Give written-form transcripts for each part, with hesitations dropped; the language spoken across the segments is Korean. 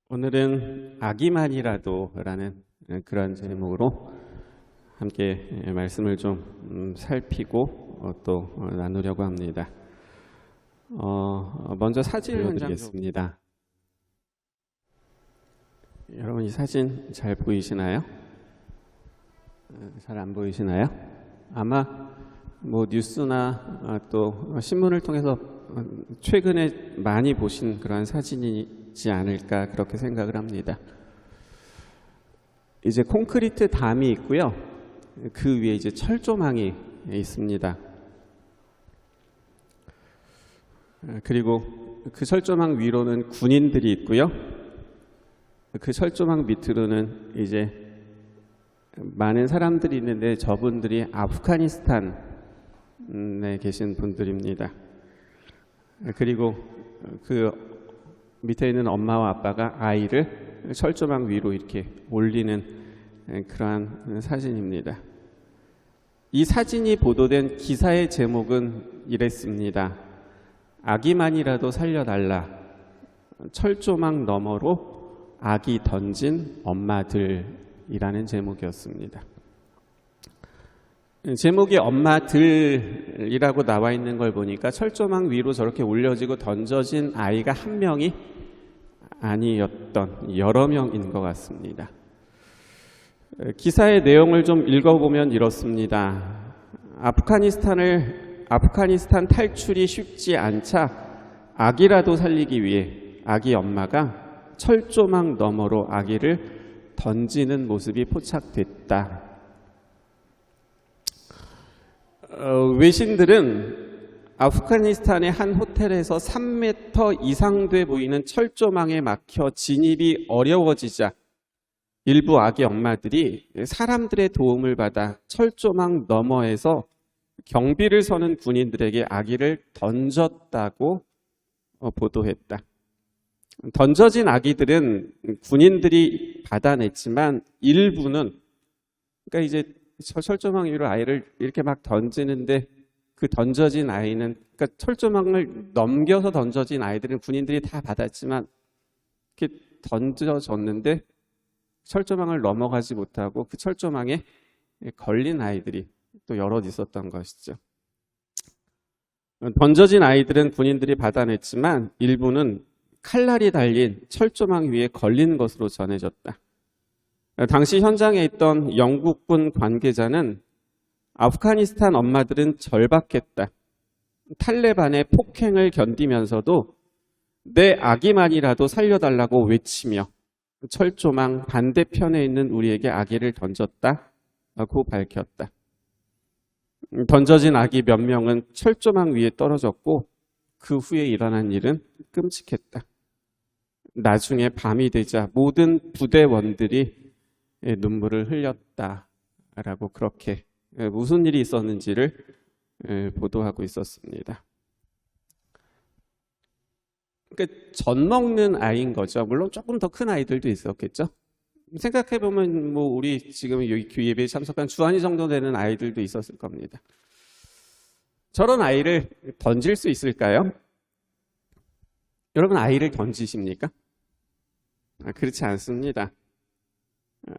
오늘은 아기만이라도라는 그런 제목으로 함께 말씀을 좀 살피고 또 나누려고 합니다. 먼저 사진을 보여드리겠습니다. 여러분 이 사진 잘 보이시나요? 잘 안 보이시나요? 아마 뭐 뉴스나 또 신문을 통해서 최근에 많이 보신 그런 사진이지 않을까 그렇게 생각을 합니다. 이제 콘크리트 담이 있고요. 그 위에 이제 철조망이 있습니다. 그리고 그 철조망 위로는 군인들이 있고요. 그 철조망 밑으로는 이제 많은 사람들이 있는데 저분들이 아프가니스탄에 계신 분들입니다. 그리고 그 밑에 있는 엄마와 아빠가 아이를 철조망 위로 이렇게 올리는 그러한 사진입니다. 이 사진이 보도된 기사의 제목은 이랬습니다. 아기만이라도 살려달라. 철조망 너머로 아기 던진 엄마들이라는 제목이었습니다. 제목이 엄마들이라고 나와 있는 걸 보니까 철조망 위로 저렇게 올려지고 던져진 아이가 한 명이 아니었던 여러 명인 것 같습니다. 기사의 내용을 좀 읽어보면 이렇습니다. 아프가니스탄 탈출이 쉽지 않자 아기라도 살리기 위해 아기 엄마가 철조망 너머로 아기를 던지는 모습이 포착됐다. 외신들은 아프가니스탄의 한 호텔에서 3m 이상 돼 보이는 철조망에 막혀 진입이 어려워지자 일부 아기 엄마들이 사람들의 도움을 받아 철조망 너머에서 경비를 서는 군인들에게 아기를 던졌다고 보도했다. 던져진 아기들은 군인들이 받아냈지만 일부는 그러니까 이제 철조망 위로 아이를 이렇게 막 던지는데 그 던져진 아이는 그러니까 철조망을 넘겨서 던져진 아이들은 군인들이 다 받았지만 이렇게 던져졌는데 철조망을 넘어가지 못하고 그 철조망에 걸린 아이들이 또 여럿 있었던 것이죠. 던져진 아이들은 군인들이 받아냈지만 일부는 칼날이 달린 철조망 위에 걸린 것으로 전해졌다. 당시 현장에 있던 영국군 관계자는 아프가니스탄 엄마들은 절박했다. 탈레반의 폭행을 견디면서도 내 아기만이라도 살려달라고 외치며 철조망 반대편에 있는 우리에게 아기를 던졌다고 밝혔다. 던져진 아기 몇 명은 철조망 위에 떨어졌고 그 후에 일어난 일은 끔찍했다. 나중에 밤이 되자 모든 부대원들이 눈물을 흘렸다라고 그렇게 무슨 일이 있었는지를 보도하고 있었습니다. 그러니까 젖 먹는 아이인 거죠. 물론 조금 더 큰 아이들도 있었겠죠. 생각해보면 뭐 우리 지금 여기 교회 예배에 참석한 주한이 정도 되는 아이들도 있었을 겁니다. 저런 아이를 던질 수 있을까요? 여러분 아이를 던지십니까? 그렇지 않습니다.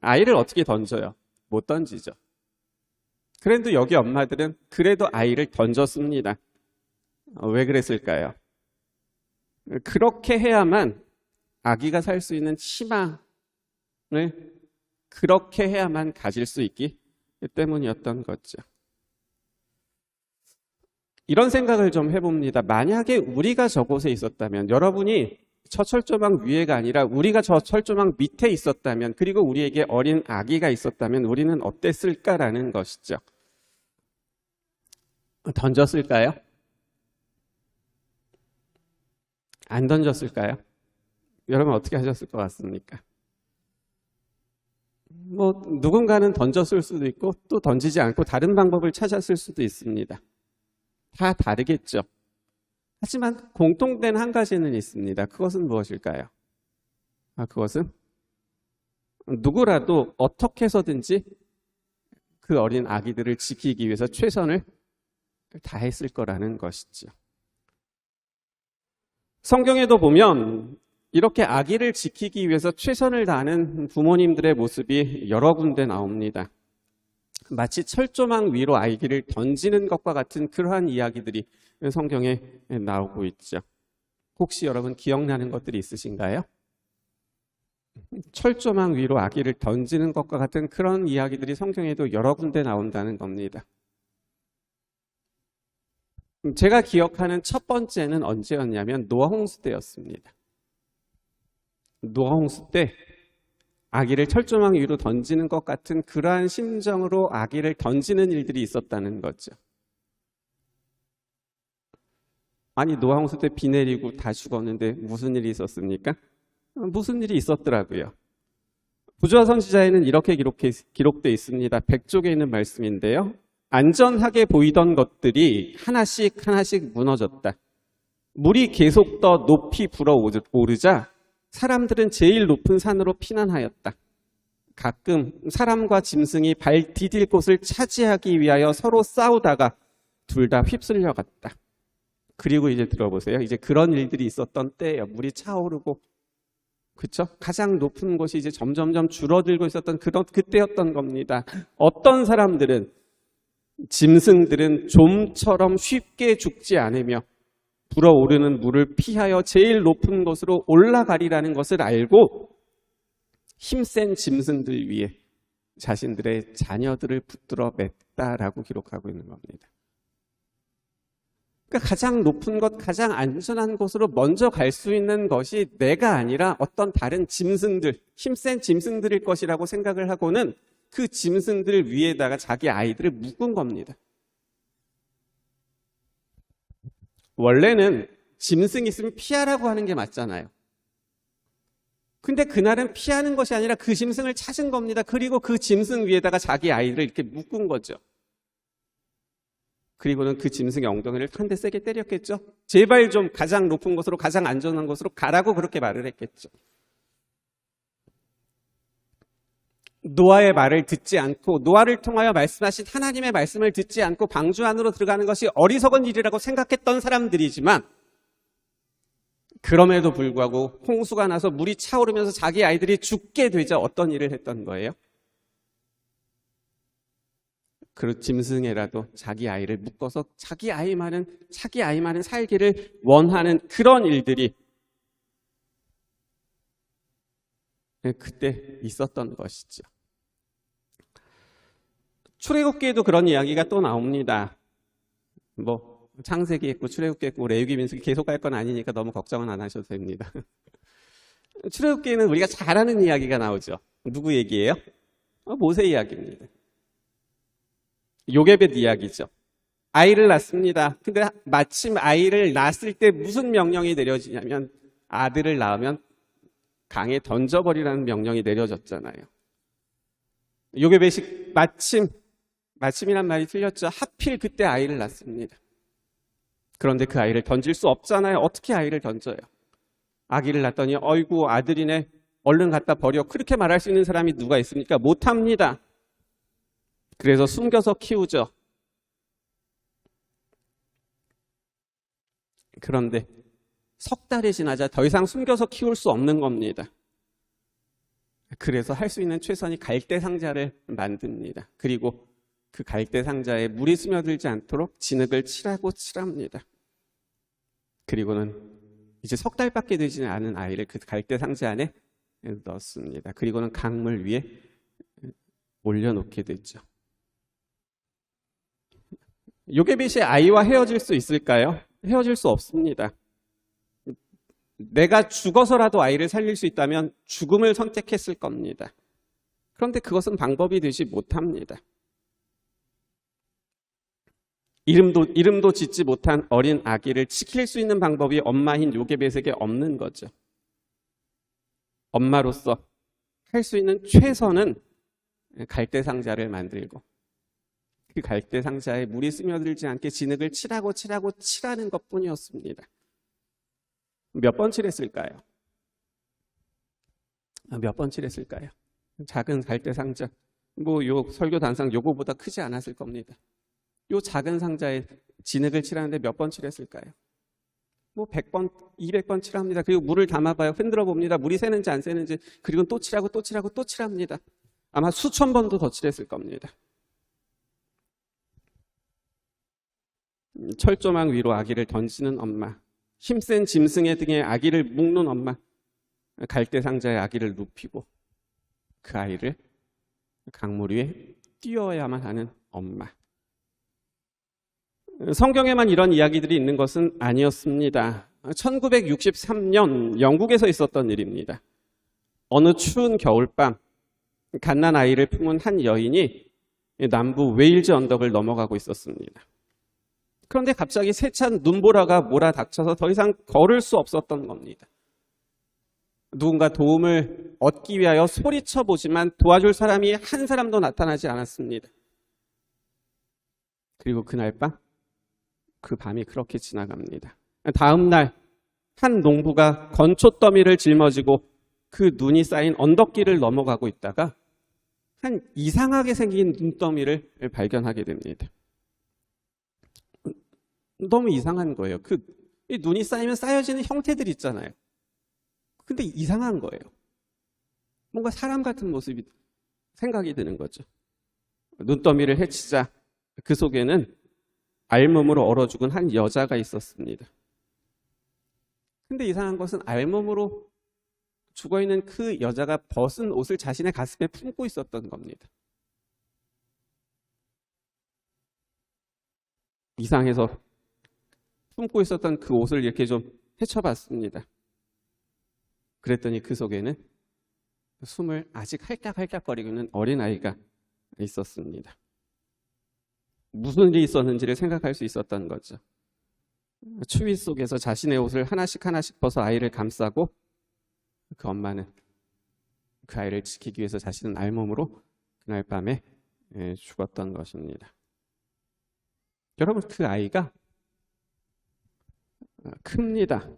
아이를 어떻게 던져요? 못 던지죠. 그런데 여기 엄마들은 그래도 아이를 던졌습니다. 왜 그랬을까요? 그렇게 해야만 아기가 살 수 있는 희망을 그렇게 해야만 가질 수 있기 때문이었던 거죠. 이런 생각을 좀 해봅니다. 만약에 우리가 저곳에 있었다면, 여러분이 저 철조망 위에가 아니라 우리가 저 철조망 밑에 있었다면, 그리고 우리에게 어린 아기가 있었다면 우리는 어땠을까라는 것이죠. 던졌을까요? 안 던졌을까요? 여러분 어떻게 하셨을 것 같습니까? 뭐 누군가는 던졌을 수도 있고 또 던지지 않고 다른 방법을 찾았을 수도 있습니다. 다 다르겠죠. 하지만 공통된 한 가지는 있습니다. 그것은 무엇일까요? 그것은 누구라도 어떻게 해서든지 그 어린 아기들을 지키기 위해서 최선을 다했을 거라는 것이죠. 성경에도 보면 이렇게 아기를 지키기 위해서 최선을 다하는 부모님들의 모습이 여러 군데 나옵니다. 마치 철조망 위로 아기를 던지는 것과 같은 그러한 이야기들이 성경에 나오고 있죠. 혹시 여러분 기억나는 것들이 있으신가요? 철조망 위로 아기를 던지는 것과 같은 그런 이야기들이 성경에도 여러 군데 나온다는 겁니다. 제가 기억하는 첫 번째는 언제였냐면 노아 홍수 때였습니다. 노아 홍수 때 아기를 철조망 위로 던지는 것 같은 그러한 심정으로 아기를 던지는 일들이 있었다는 거죠. 아니, 노아 홍수 때 비 내리고 다 죽었는데 무슨 일이 있었습니까? 무슨 일이 있었더라고요. 부조화 선지자에는 이렇게 기록되어 있습니다. 100쪽에 있는 말씀인데요. 안전하게 보이던 것들이 하나씩 무너졌다. 물이 계속 더 높이 불어오르자 사람들은 제일 높은 산으로 피난하였다. 가끔 사람과 짐승이 발 디딜 곳을 차지하기 위하여 서로 싸우다가 둘 다 휩쓸려 갔다. 그리고 이제 들어보세요. 이제 그런 일들이 있었던 때예요. 물이 차오르고, 그렇죠? 가장 높은 곳이 이제 점점점 줄어들고 있었던 그때였던 겁니다. 어떤 사람들은, 짐승들은 좀처럼 쉽게 죽지 않으며 불어오르는 물을 피하여 제일 높은 곳으로 올라가리라는 것을 알고 힘센 짐승들 위에 자신들의 자녀들을 붙들어 맸다라고 기록하고 있는 겁니다. 그러니까 가장 높은 곳, 가장 안전한 곳으로 먼저 갈 수 있는 것이 내가 아니라 어떤 다른 짐승들, 힘센 짐승들일 것이라고 생각을 하고는 그 짐승들 위에다가 자기 아이들을 묶은 겁니다. 원래는 짐승이 있으면 피하라고 하는 게 맞잖아요. 근데 그날은 피하는 것이 아니라 그 짐승을 찾은 겁니다. 그리고 그 짐승 위에다가 자기 아이들을 이렇게 묶은 거죠. 그리고는 그 짐승의 엉덩이를 한 대 세게 때렸겠죠. 제발 좀 가장 높은 곳으로, 가장 안전한 곳으로 가라고 그렇게 말을 했겠죠. 노아의 말을 듣지 않고 노아를 통하여 말씀하신 하나님의 말씀을 듣지 않고 방주 안으로 들어가는 것이 어리석은 일이라고 생각했던 사람들이지만, 그럼에도 불구하고 홍수가 나서 물이 차오르면서 자기 아이들이 죽게 되자 어떤 일을 했던 거예요? 그 짐승에라도 자기 아이를 묶어서 자기 아이만은 살기를 원하는 그런 일들이 그때 있었던 것이죠. 출애굽기에도 그런 이야기가 또 나옵니다. 뭐 창세기 했고 출애굽기 했고 레위기 민수기 계속 할 건 아니니까 너무 걱정은 안 하셔도 됩니다. 출애굽기에는 우리가 잘 아는 이야기가 나오죠. 누구 얘기예요? 모세 이야기입니다. 요게벳 이야기죠. 아이를 낳습니다. 근데 마침 아이를 낳았을 때 무슨 명령이 내려지냐면 아들을 낳으면 강에 던져버리라는 명령이 내려졌잖아요. 요게벳이 마침이란 말이 틀렸죠. 하필 그때 아이를 낳습니다. 그런데 그 아이를 던질 수 없잖아요. 어떻게 아이를 던져요? 아기를 낳더니 어이구 아들이네, 얼른 갖다 버려, 그렇게 말할 수 있는 사람이 누가 있습니까? 못합니다. 그래서 숨겨서 키우죠. 그런데 석 달이 지나자 더 이상 숨겨서 키울 수 없는 겁니다. 그래서 할 수 있는 최선이 갈대 상자를 만듭니다. 그리고 그 갈대 상자에 물이 스며들지 않도록 진흙을 칠합니다. 그리고는 이제 석 달밖에 되지 않은 아이를 그 갈대 상자 안에 넣습니다. 그리고는 강물 위에 올려놓게 되죠. 요게벳이 아이와 헤어질 수 있을까요? 헤어질 수 없습니다. 내가 죽어서라도 아이를 살릴 수 있다면 죽음을 선택했을 겁니다. 그런데 그것은 방법이 되지 못합니다. 이름도 짓지 못한 어린 아기를 지킬 수 있는 방법이 엄마인 요게벳에게 없는 거죠. 엄마로서 할 수 있는 최선은 갈대 상자를 만들고 그 갈대 상자에 물이 스며들지 않게 진흙을 칠하는 것뿐이었습니다. 몇 번 칠했을까요? 몇 번 칠했을까요? 작은 갈대 상자, 요 설교 단상 요거보다 크지 않았을 겁니다. 요 작은 상자에 진흙을 칠하는데 몇 번 칠했을까요? 뭐 100번, 200번 칠합니다. 그리고 물을 담아봐요. 흔들어 봅니다. 물이 새는지 안 새는지. 그리고 또 칠하고 또 칠하고 또 칠합니다. 아마 수천 번도 더 칠했을 겁니다. 철조망 위로 아기를 던지는 엄마, 힘센 짐승의 등에 아기를 묶는 엄마, 갈대 상자에 아기를 눕히고 그 아이를 강물 위에 띄워야만 하는 엄마. 성경에만 이런 이야기들이 있는 것은 아니었습니다. 1963년 영국에서 있었던 일입니다. 어느 추운 겨울밤 갓난 아이를 품은 한 여인이 남부 웨일즈 언덕을 넘어가고 있었습니다. 그런데 갑자기 세찬 눈보라가 몰아닥쳐서 더 이상 걸을 수 없었던 겁니다. 누군가 도움을 얻기 위하여 소리쳐 보지만 도와줄 사람이 한 사람도 나타나지 않았습니다. 그리고 그날 밤, 그 밤이 그렇게 지나갑니다. 다음 날 한 농부가 건초더미를 짊어지고 그 눈이 쌓인 언덕길을 넘어가고 있다가 한 이상하게 생긴 눈더미를 발견하게 됩니다. 너무 이상한 거예요. 이 눈이 쌓이면 쌓여지는 형태들 있잖아요. 근데 이상한 거예요. 뭔가 사람 같은 모습이 생각이 드는 거죠. 눈더미를 헤치자 그 속에는 알몸으로 얼어 죽은 한 여자가 있었습니다. 근데 이상한 것은 알몸으로 죽어있는 그 여자가 벗은 옷을 자신의 가슴에 품고 있었던 겁니다. 이상해서 품고 있었던 그 옷을 이렇게 좀 헤쳐봤습니다. 그랬더니 그 속에는 숨을 아직 할깍할깍거리고 있는 어린아이가 있었습니다. 무슨 일이 있었는지를 생각할 수 있었던 거죠. 추위 속에서 자신의 옷을 하나씩 벗어 아이를 감싸고 그 엄마는 그 아이를 지키기 위해서 자신은 알몸으로 그날 밤에 죽었던 것입니다. 여러분, 그 아이가 큽니다.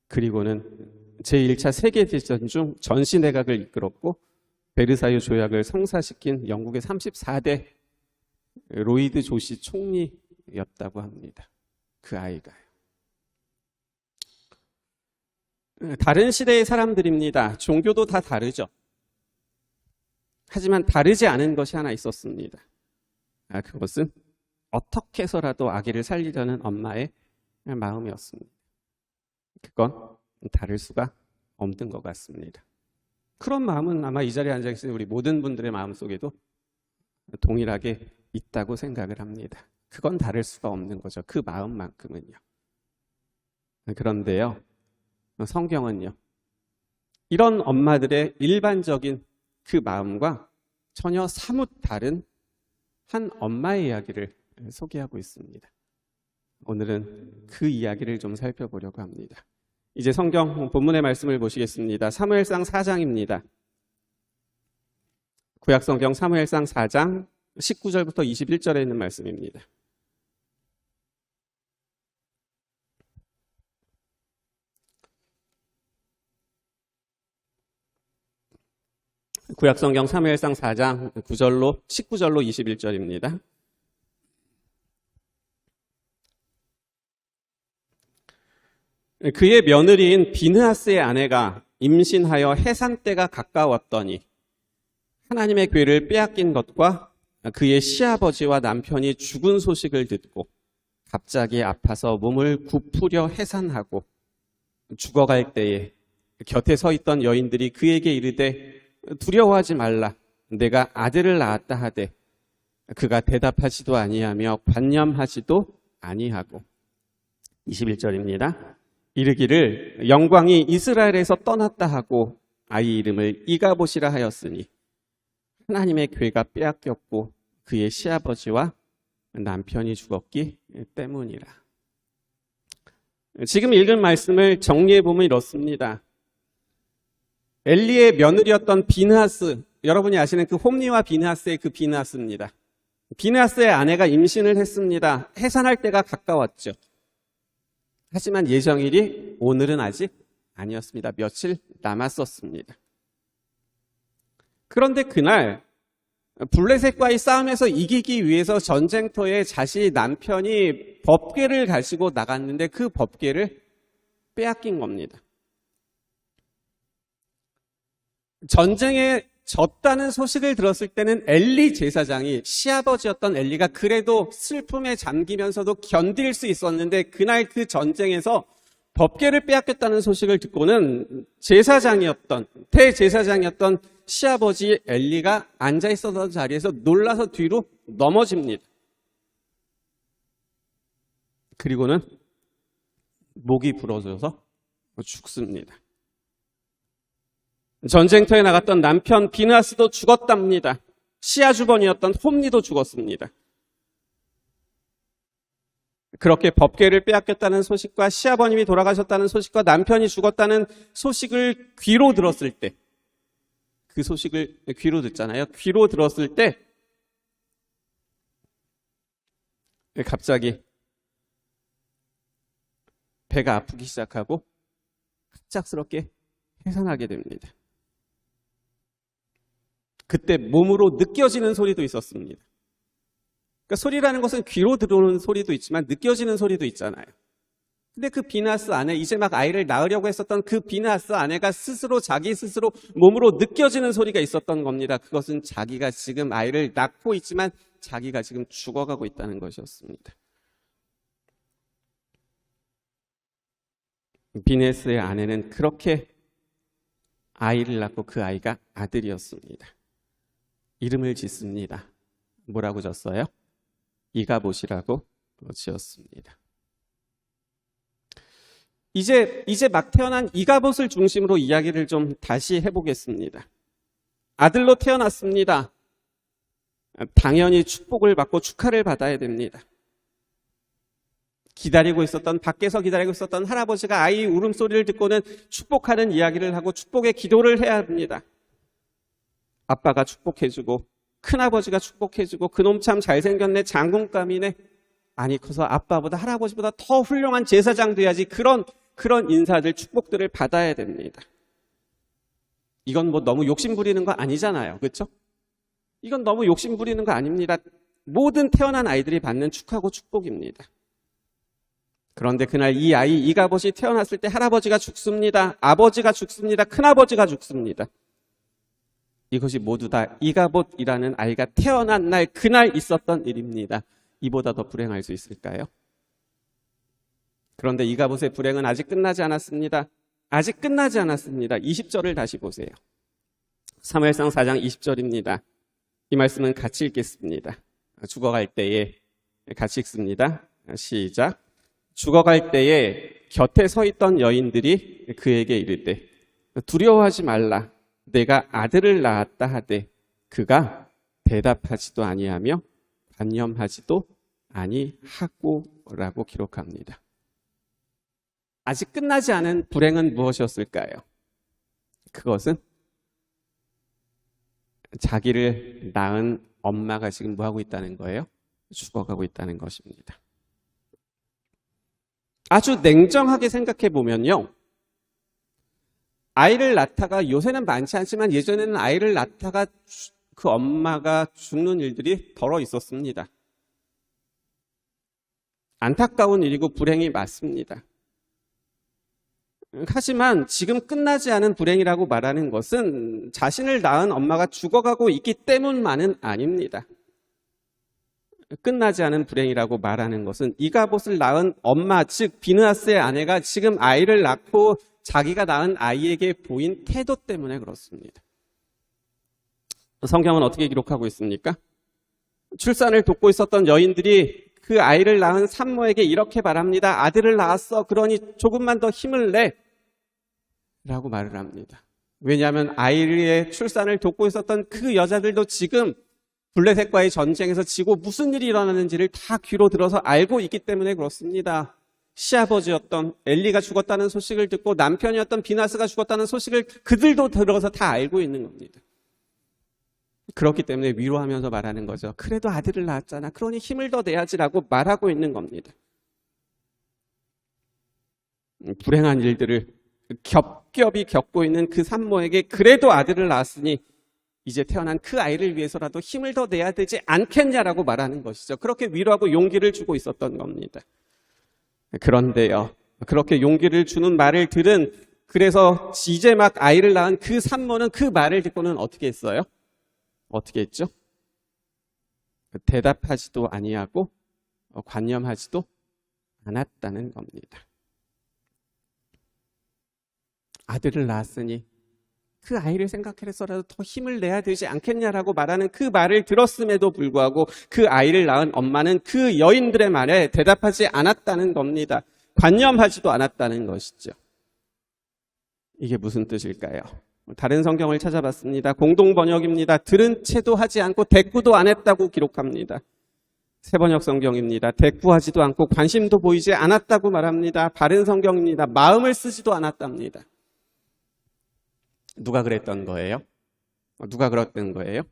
그리고는 제1차 세계대전 중 전시내각을 이끌었고 베르사유 조약을 성사시킨 영국의 34대 로이드 조시 총리였다고 합니다. 그 아이가요. 다른 시대의 사람들입니다. 종교도 다 다르죠. 하지만 다르지 않은 것이 하나 있었습니다. 그것은 어떻게 해서라도 아기를 살리려는 엄마의 마음이었습니다. 그건 다를 수가 없는 것 같습니다. 그런 마음은 아마 이 자리에 앉아 계신 우리 모든 분들의 마음속에도 동일하게 있다고 생각을 합니다. 그건 다를 수가 없는 거죠. 그 마음만큼은요. 그런데요, 성경은요, 이런 엄마들의 일반적인 그 마음과 전혀 사뭇 다른 한 엄마의 이야기를 소개하고 있습니다. 오늘은 그 이야기를 좀 살펴보려고 합니다. 이제 성경 본문의 말씀을 보시겠습니다. 사무엘상 4장입니다. 구약성경 사무엘상 4장 19절부터 21절에 있는 말씀입니다. 구약성경 사무엘상 4장 19절로 21절입니다. 그의 며느리인 비느하스의 아내가 임신하여 해산 때가 가까웠더니 하나님의 궤를 빼앗긴 것과 그의 시아버지와 남편이 죽은 소식을 듣고 갑자기 아파서 몸을 굽으려 해산하고 죽어갈 때에 곁에 서 있던 여인들이 그에게 이르되 두려워하지 말라, 내가 아들을 낳았다 하되 그가 대답하지도 아니하며 관념하지도 아니하고. 21절입니다. 이르기를 영광이 이스라엘에서 떠났다 하고 아이 이름을 이가봇이라 하였으니 하나님의 궤가 빼앗겼고 그의 시아버지와 남편이 죽었기 때문이라. 지금 읽은 말씀을 정리해 보면 이렇습니다. 엘리의 며느리였던 비느하스, 여러분이 아시는 그 홈리와 비느하스의 그 비느하스입니다. 비느하스의 아내가 임신을 했습니다. 해산할 때가 가까웠죠. 하지만 예정일이 오늘은 아직 아니었습니다. 며칠 남았었습니다. 그런데 그날 블레셋과의 싸움에서 이기기 위해서 전쟁터에 자신의 남편이 법궤를 가지고 나갔는데 그 법궤를 빼앗긴 겁니다. 전쟁에 졌다는 소식을 들었을 때는 엘리 제사장이, 시아버지였던 엘리가 그래도 슬픔에 잠기면서도 견딜 수 있었는데, 그날 그 전쟁에서 법궤를 빼앗겼다는 소식을 듣고는 대제사장이었던 시아버지 엘리가 앉아있었던 자리에서 놀라서 뒤로 넘어집니다. 그리고는 목이 부러져서 죽습니다. 전쟁터에 나갔던 남편 비느하스도 죽었답니다. 시아 주번이었던 홈리도 죽었습니다. 그렇게 법궤를 빼앗겼다는 소식과 시아버님이 돌아가셨다는 소식과 남편이 죽었다는 소식을 귀로 들었을 때, 그 소식을 귀로 듣잖아요. 귀로 들었을 때 갑자기 배가 아프기 시작하고 갑작스럽게 해산하게 됩니다. 그때 몸으로 느껴지는 소리도 있었습니다. 그러니까 소리라는 것은 귀로 들어오는 소리도 있지만 느껴지는 소리도 있잖아요. 근데 그 비느하스 아내, 이제 막 아이를 낳으려고 했었던 그 비느하스 아내가 자기 스스로 몸으로 느껴지는 소리가 있었던 겁니다. 그것은 자기가 지금 아이를 낳고 있지만 자기가 지금 죽어가고 있다는 것이었습니다. 비느하스의 아내는 그렇게 아이를 낳고 그 아이가 아들이었습니다. 이름을 짓습니다. 뭐라고 졌어요? 이가봇이라고 지었습니다. 이제 막 태어난 이가봇을 중심으로 이야기를 좀 다시 해보겠습니다. 아들로 태어났습니다. 당연히 축복을 받고 축하를 받아야 됩니다. 밖에서 기다리고 있었던 할아버지가 아이 울음소리를 듣고는 축복하는 이야기를 하고 축복의 기도를 해야 합니다. 아빠가 축복해주고 큰아버지가 축복해주고 그놈 참 잘생겼네, 장군감이네, 아니 커서 아빠보다 할아버지보다 더 훌륭한 제사장 돼야지, 그런 인사들, 축복들을 받아야 됩니다. 이건 뭐 너무 욕심 부리는 거 아니잖아요. 그렇죠? 이건 너무 욕심 부리는 거 아닙니다. 모든 태어난 아이들이 받는 축하고 축복입니다. 그런데 그날 이 아이 이가봇이 태어났을 때 할아버지가 죽습니다. 아버지가 죽습니다. 큰아버지가 죽습니다. 이것이 모두 다 이가봇이라는 아이가 태어난 날, 그날 있었던 일입니다. 이보다 더 불행할 수 있을까요? 그런데 이가봇의 불행은 아직 끝나지 않았습니다. 아직 끝나지 않았습니다. 20절을 다시 보세요. 사무엘상 4장 20절입니다. 이 말씀은 같이 읽겠습니다. 죽어갈 때에 같이 읽습니다. 시작. 죽어갈 때에 곁에 서 있던 여인들이 그에게 이르되 두려워하지 말라, 내가 아들을 낳았다 하되 그가 대답하지도 아니하며 관념하지도 아니하고라고 기록합니다. 아직 끝나지 않은 불행은 무엇이었을까요? 그것은 자기를 낳은 엄마가 지금 뭐하고 있다는 거예요? 죽어가고 있다는 것입니다. 아주 냉정하게 생각해 보면요, 아이를 낳다가, 요새는 많지 않지만 예전에는 아이를 낳다가 그 엄마가 죽는 일들이 덜어 있었습니다. 안타까운 일이고 불행이 맞습니다. 하지만 지금 끝나지 않은 불행이라고 말하는 것은 자신을 낳은 엄마가 죽어가고 있기 때문만은 아닙니다. 끝나지 않은 불행이라고 말하는 것은 이가봇을 낳은 엄마, 즉 비느하스의 아내가 지금 아이를 낳고 자기가 낳은 아이에게 보인 태도 때문에 그렇습니다. 성경은 어떻게 기록하고 있습니까? 출산을 돕고 있었던 여인들이 그 아이를 낳은 산모에게 이렇게 말합니다. 아들을 낳았어. 그러니 조금만 더 힘을 내. 라고 말을 합니다. 왜냐하면 아이의 출산을 돕고 있었던 그 여자들도 지금 블레셋과의 전쟁에서 지고 무슨 일이 일어나는지를 다 귀로 들어서 알고 있기 때문에 그렇습니다. 시아버지였던 엘리가 죽었다는 소식을 듣고 남편이었던 비느하스가 죽었다는 소식을 그들도 들어서 다 알고 있는 겁니다. 그렇기 때문에 위로하면서 말하는 거죠. 그래도 아들을 낳았잖아. 그러니 힘을 더 내야지라고 말하고 있는 겁니다. 불행한 일들을 겹겹이 겪고 있는 그 산모에게 그래도 아들을 낳았으니 이제 태어난 그 아이를 위해서라도 힘을 더 내야 되지 않겠냐라고 말하는 것이죠. 그렇게 위로하고 용기를 주고 있었던 겁니다. 그런데요, 그렇게 용기를 주는 말을 들은, 그래서 이제 막 아이를 낳은 그 산모는 그 말을 듣고는 어떻게 했어요? 어떻게 했죠? 대답하지도 아니하고 관념하지도 않았다는 겁니다. 아들을 낳았으니 그 아이를 생각해서라도 더 힘을 내야 되지 않겠냐라고 말하는 그 말을 들었음에도 불구하고 그 아이를 낳은 엄마는 그 여인들의 말에 대답하지 않았다는 겁니다. 관념하지도 않았다는 것이죠. 이게 무슨 뜻일까요? 다른 성경을 찾아봤습니다. 공동 번역입니다. 들은 채도 하지 않고 대꾸도 안 했다고 기록합니다. 새번역 성경입니다. 대꾸하지도 않고 관심도 보이지 않았다고 말합니다. 바른 성경입니다. 마음을 쓰지도 않았답니다. 누가 그랬던 거예요? 누가 그랬던 거예요?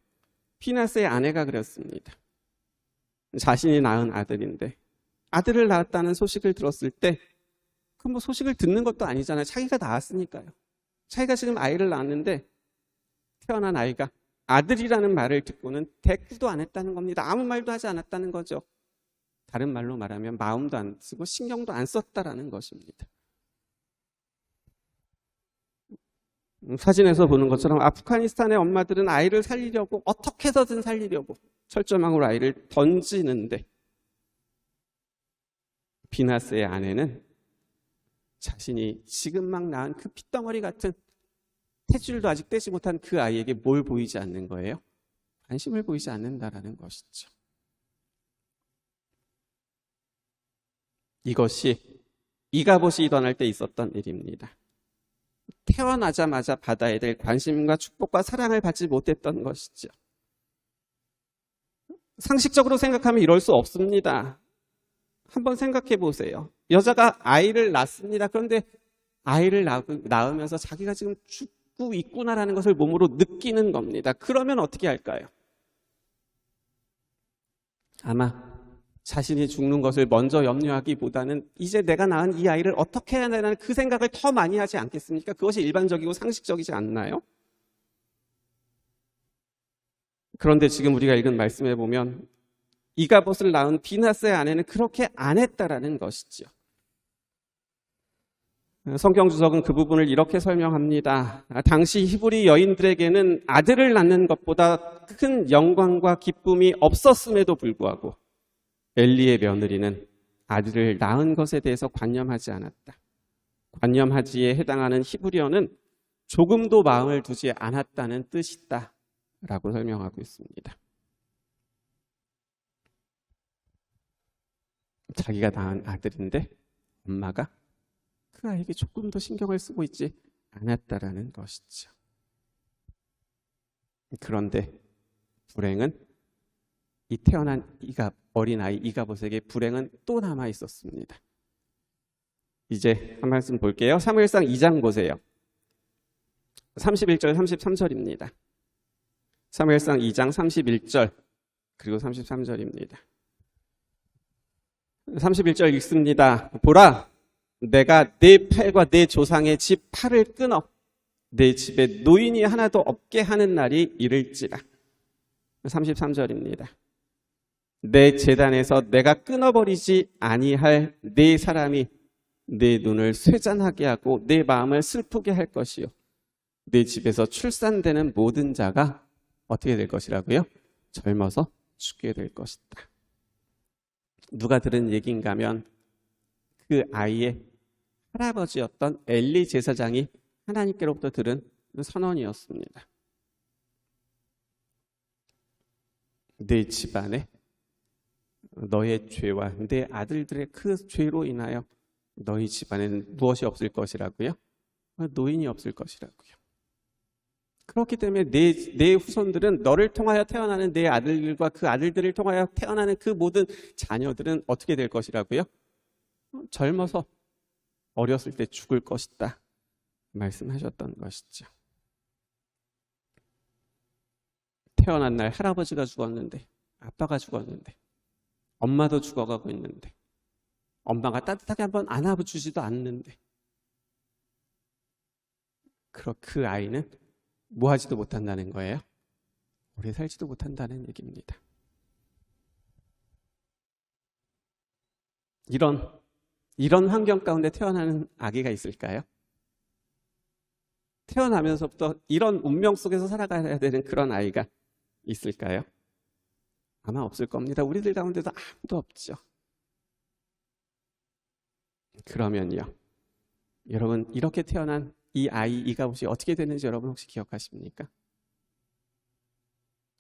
피나스의 아내가 그랬습니다. 자신이 낳은 아들인데 아들을 낳았다는 소식을 들었을 때 그 뭐 소식을 듣는 것도 아니잖아요. 자기가 낳았으니까요. 자기가 지금 아이를 낳았는데 태어난 아이가 아들이라는 말을 듣고는 대꾸도 안 했다는 겁니다. 아무 말도 하지 않았다는 거죠. 다른 말로 말하면 마음도 안 쓰고 신경도 안 썼다라는 것입니다. 사진에서 보는 것처럼 아프가니스탄의 엄마들은 아이를 살리려고 어떻게 해서든 살리려고 철조망으로 아이를 던지는데 비나스의 아내는 자신이 지금 막 낳은 그 핏덩어리 같은 탯줄도 아직 떼지 못한 그 아이에게 뭘 보이지 않는 거예요? 관심을 보이지 않는다라는 것이죠. 이것이 이가봇이 일어날 때 있었던 일입니다. 태어나자마자 받아야 될 관심과 축복과 사랑을 받지 못했던 것이죠. 상식적으로 생각하면 이럴 수 없습니다. 한번 생각해 보세요. 여자가 아이를 낳습니다. 그런데 아이를 낳으면서 자기가 지금 죽고 있구나라는 것을 몸으로 느끼는 겁니다. 그러면 어떻게 할까요? 아마 자신이 죽는 것을 먼저 염려하기보다는 이제 내가 낳은 이 아이를 어떻게 해야 되나 그 생각을 더 많이 하지 않겠습니까? 그것이 일반적이고 상식적이지 않나요? 그런데 지금 우리가 읽은 말씀에 보면 이가봇을 낳은 비나스의 아내는 그렇게 안 했다라는 것이죠. 성경 주석은 그 부분을 이렇게 설명합니다. 당시 히브리 여인들에게는 아들을 낳는 것보다 큰 영광과 기쁨이 없었음에도 불구하고 엘리의 며느리는 아들을 낳은 것에 대해서 관념하지 않았다. 관념하지에 해당하는 히브리어는 조금도 마음을 두지 않았다는 뜻이다 라고 설명하고 있습니다. 자기가 낳은 아들인데 엄마가 그 아이에게 조금 더 신경을 쓰고 있지 않았다라는 것이죠. 그런데 불행은 이 태어난 어린아이 이가봇에게 불행은 또 남아 있었습니다. 이제 한 말씀 볼게요. 사무엘상 2장 보세요. 31절 33절입니다. 사무엘상 2장 31절 그리고 33절입니다. 31절 읽습니다. 보라, 내가 내 팔과 내 조상의 집 팔을 끊어 내 집에 노인이 하나도 없게 하는 날이 이를지라. 33절입니다. 내 제단에서 내가 끊어버리지 아니할 네 사람이 내 눈을 쇠잔하게 하고 내 마음을 슬프게 할 것이요. 내 집에서 출산되는 모든 자가 어떻게 될 것이라고요? 젊어서 죽게 될 것이다. 누가 들은 얘기인가 하면 그 아이의 할아버지였던 엘리 제사장이 하나님께로부터 들은 선언이었습니다. 내 집안에 너의 죄와 내 아들들의 그 죄로 인하여 너희 집안에는 무엇이 없을 것이라고요? 노인이 없을 것이라고요. 그렇기 때문에 내 후손들은 너를 통하여 태어나는 내 아들들과 그 아들들을 통하여 태어나는 그 모든 자녀들은 어떻게 될 것이라고요? 젊어서 어렸을 때 죽을 것이다 말씀하셨던 것이죠. 태어난 날 할아버지가 죽었는데 아빠가 죽었는데 엄마도 죽어가고 있는데 엄마가 따뜻하게 한번 안아주지도 않는데 그 아이는 뭐 하지도 못한다는 거예요? 오래 살지도 못한다는 얘기입니다. 이런 환경 가운데 태어나는 아기가 있을까요? 태어나면서부터 이런 운명 속에서 살아가야 되는 그런 아이가 있을까요? 아마 없을 겁니다. 우리들 가운데도 아무도 없죠. 그러면요, 여러분, 이렇게 태어난 이 아이 이가봇이 어떻게 됐는지 여러분 혹시 기억하십니까?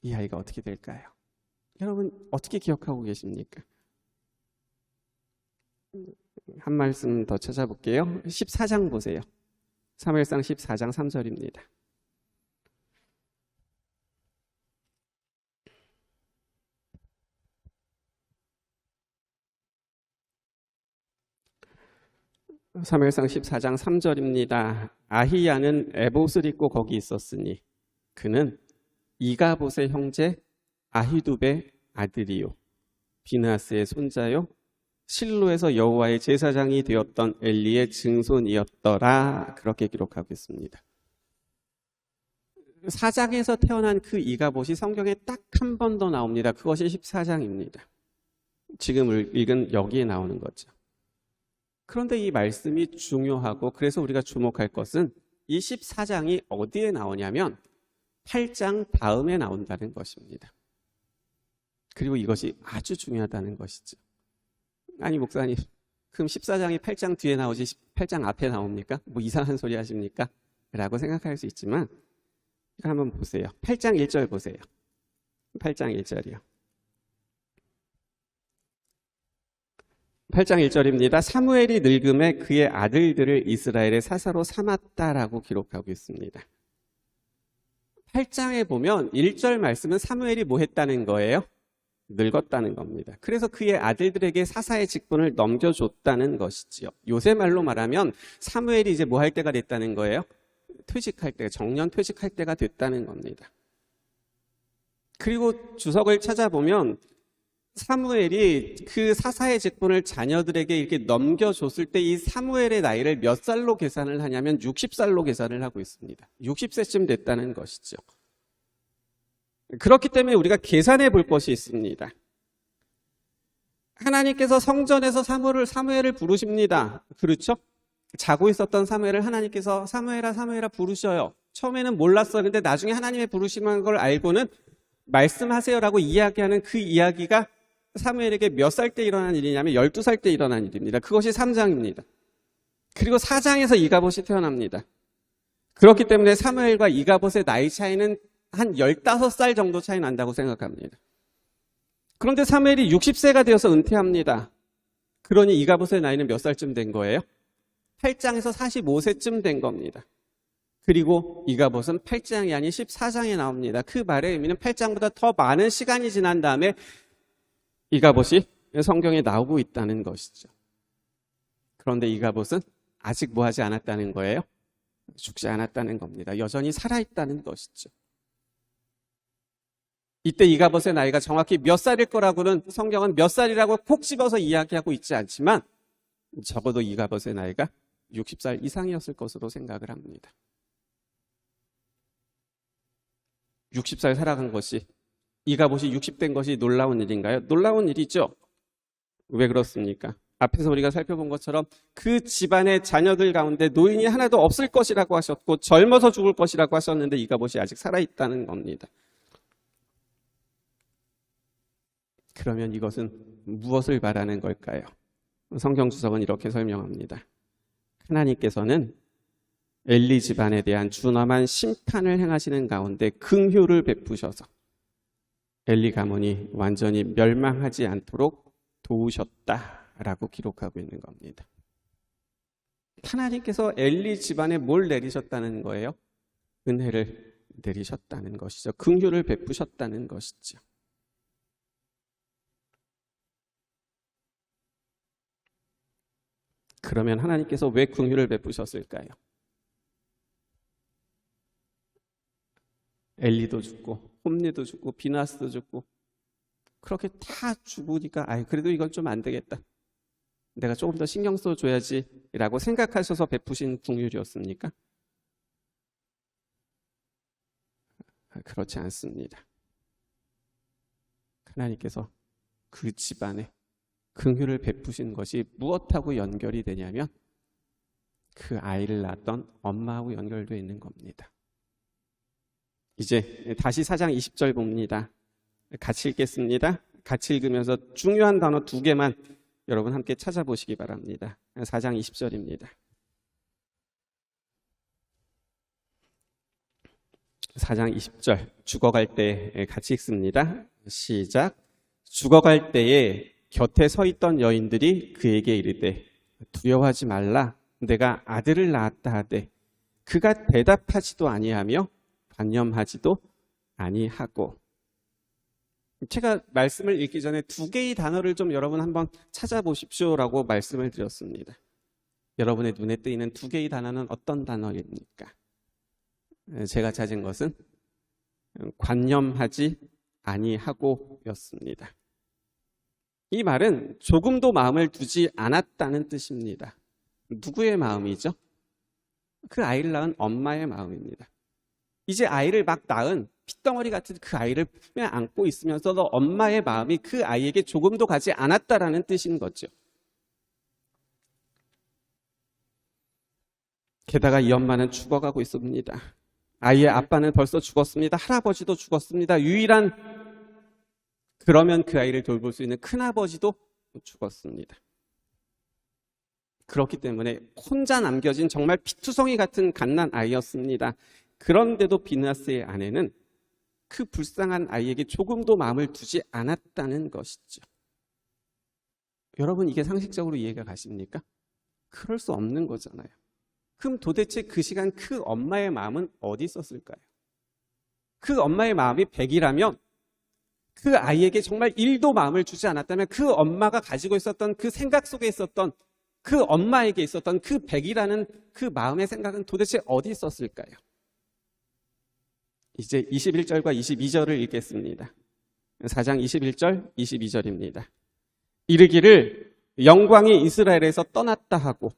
이 아이가 어떻게 될까요? 여러분 어떻게 기억하고 계십니까? 한 말씀 더 찾아볼게요. 14장 보세요. 사무엘상 14장 3절입니다. 사무엘상 14장 3절입니다. 아히야는 에봇을 입고 거기 있었으니 그는 이가봇의 형제 아히두베 아들이요 비느하스의 손자요 실로에서 여호와의 제사장이 되었던 엘리의 증손이었더라. 그렇게 기록하고 있습니다. 사장에서 태어난 그 이가봇이 성경에 딱 한 번 더 나옵니다. 그것이 14장입니다. 지금 읽은 여기에 나오는 거죠. 그런데 이 말씀이 중요하고 그래서 우리가 주목할 것은 이 14장이 어디에 나오냐면 8장 다음에 나온다는 것입니다. 그리고 이것이 아주 중요하다는 것이죠. 아니 목사님, 그럼 14장이 8장 뒤에 나오지 8장 앞에 나옵니까? 뭐 이상한 소리 하십니까? 라고 생각할 수 있지만 이거 한번 보세요. 8장 1절 보세요. 8장 1절이요. 8장 1절입니다. 사무엘이 늙음에 그의 아들들을 이스라엘의 사사로 삼았다라고 기록하고 있습니다. 8장에 보면 1절 말씀은 사무엘이 뭐 했다는 거예요? 늙었다는 겁니다. 그래서 그의 아들들에게 사사의 직분을 넘겨줬다는 것이지요. 요새 말로 말하면 사무엘이 이제 뭐 할 때가 됐다는 거예요? 퇴직할 때, 정년 퇴직할 때가 됐다는 겁니다. 그리고 주석을 찾아보면 사무엘이 그 사사의 직분을 자녀들에게 이렇게 넘겨줬을 때 이 사무엘의 나이를 몇 살로 계산을 하냐면 60살로 계산을 하고 있습니다. 60세쯤 됐다는 것이죠. 그렇기 때문에 우리가 계산해 볼 것이 있습니다. 하나님께서 성전에서 사무엘을 부르십니다. 그렇죠? 자고 있었던 사무엘을 하나님께서 사무엘아 사무엘아 부르셔요. 처음에는 몰랐어요. 근데 나중에 하나님의 부르심한 걸 알고는 말씀하세요라고 이야기하는 그 이야기가 사무엘에게 몇 살 때 일어난 일이냐면 12살 때 일어난 일입니다. 그것이 3장입니다. 그리고 4장에서 이가봇이 태어납니다. 그렇기 때문에 사무엘과 이가봇의 나이 차이는 한 15살 정도 차이 난다고 생각합니다. 그런데 사무엘이 60세가 되어서 은퇴합니다. 그러니 이가봇의 나이는 몇 살쯤 된 거예요? 8장에서 45세쯤 된 겁니다. 그리고 이가봇은 8장이 아닌 14장에 나옵니다. 그 말의 의미는 8장보다 더 많은 시간이 지난 다음에 이가봇이 성경에 나오고 있다는 것이죠. 그런데 이가봇은 아직 뭐 하지 않았다는 거예요? 죽지 않았다는 겁니다. 여전히 살아있다는 것이죠. 이때 이가봇의 나이가 정확히 몇 살일 거라고는 성경은 몇 살이라고 콕 집어서 이야기하고 있지 않지만 적어도 이가봇의 나이가 60살 이상이었을 것으로 생각을 합니다. 60살 살아간 것이 이가봇이 60된 것이 놀라운 일인가요? 놀라운 일이죠. 왜 그렇습니까? 앞에서 우리가 살펴본 것처럼 그 집안의 자녀들 가운데 노인이 하나도 없을 것이라고 하셨고 젊어서 죽을 것이라고 하셨는데 이가봇이 아직 살아있다는 겁니다. 그러면 이것은 무엇을 말하는 걸까요? 성경 주석은 이렇게 설명합니다. 하나님께서는 엘리 집안에 대한 준엄한 심판을 행하시는 가운데 긍휼을 베푸셔서 엘리 가문이 완전히 멸망하지 않도록 도우셨다라고 기록하고 있는 겁니다. 하나님께서 엘리 집안에 뭘 내리셨다는 거예요? 은혜를 내리셨다는 것이죠. 긍휼을 베푸셨다는 것이죠. 그러면 하나님께서 왜 긍휼을 베푸셨을까요? 엘리도 죽고 홈리도 죽고 비나스도 죽고 그렇게 다 죽으니까 그래도 이건 좀 안 되겠다. 내가 조금 더 신경 써줘야지 라고 생각하셔서 베푸신 긍휼이었습니까? 그렇지 않습니다. 하나님께서 그 집안에 긍휼을 베푸신 것이 무엇하고 연결이 되냐면 그 아이를 낳았던 엄마하고 연결되어 있는 겁니다. 이제 다시 4장 20절 봅니다. 같이 읽겠습니다. 같이 읽으면서 중요한 단어 2개만 여러분 함께 찾아보시기 바랍니다. 4장 20절입니다. 4장 20절 죽어갈 때 같이 읽습니다. 시작. 죽어갈 때에 곁에 서 있던 여인들이 그에게 이르되 두려워하지 말라 내가 아들을 낳았다 하되 그가 대답하지도 아니하며 관념하지도 아니하고. 제가 말씀을 읽기 전에 2개의 단어를 좀 여러분 한번 찾아보십시오라고 말씀을 드렸습니다. 여러분의 눈에 띄는 2개의 단어는 어떤 단어입니까? 제가 찾은 것은 관념하지 아니하고 였습니다. 이 말은 조금도 마음을 두지 않았다는 뜻입니다. 누구의 마음이죠? 그 아이를 낳은 엄마의 마음입니다. 이제 아이를 막 낳은 핏덩어리 같은 그 아이를 품에 안고 있으면서도 엄마의 마음이 그 아이에게 조금도 가지 않았다라는 뜻인 거죠. 게다가 이 엄마는 죽어가고 있습니다. 아이의 아빠는 벌써 죽었습니다. 할아버지도 죽었습니다. 유일한 그러면 그 아이를 돌볼 수 있는 큰아버지도 죽었습니다. 그렇기 때문에 혼자 남겨진 정말 피투성이 같은 갓난 아이였습니다. 그런데도 비느하스의 아내는 그 불쌍한 아이에게 조금도 마음을 두지 않았다는 것이죠. 여러분 이게 상식적으로 이해가 가십니까? 그럴 수 없는 거잖아요. 그럼 도대체 그 시간 그 엄마의 마음은 어디 있었을까요? 그 엄마의 마음이 100이라면 그 아이에게 정말 1도 마음을 주지 않았다면 그 엄마가 가지고 있었던 그 생각 속에 있었던 그 엄마에게 있었던 그 100이라는 그 마음의 생각은 도대체 어디 있었을까요? 이제 21절과 22절을 읽겠습니다. 4장 21절, 22절입니다. 이르기를 영광이 이스라엘에서 떠났다 하고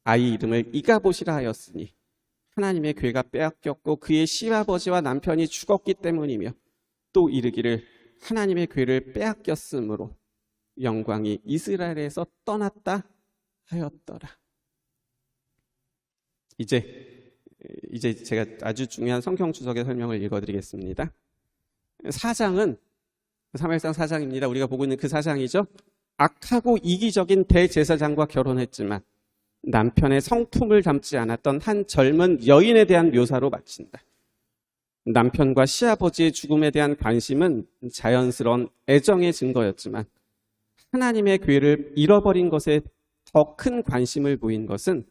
아이 이름을 이가봇이라 하였으니 하나님의 괴가 빼앗겼고 그의 시아버지와 남편이 죽었기 때문이며 또 이르기를 하나님의 괴를 빼앗겼으므로 영광이 이스라엘에서 떠났다 하였더라. 이제 제가 아주 중요한 성경 주석의 설명을 읽어드리겠습니다. 4장은 사무엘상 4장입니다. 우리가 보고 있는 그 4장이죠. 악하고 이기적인 대제사장과 결혼했지만 남편의 성품을 담지 않았던 한 젊은 여인에 대한 묘사로 마친다. 남편과 시아버지의 죽음에 대한 관심은 자연스러운 애정의 증거였지만 하나님의 괴를 잃어버린 것에 더 큰 관심을 보인 것은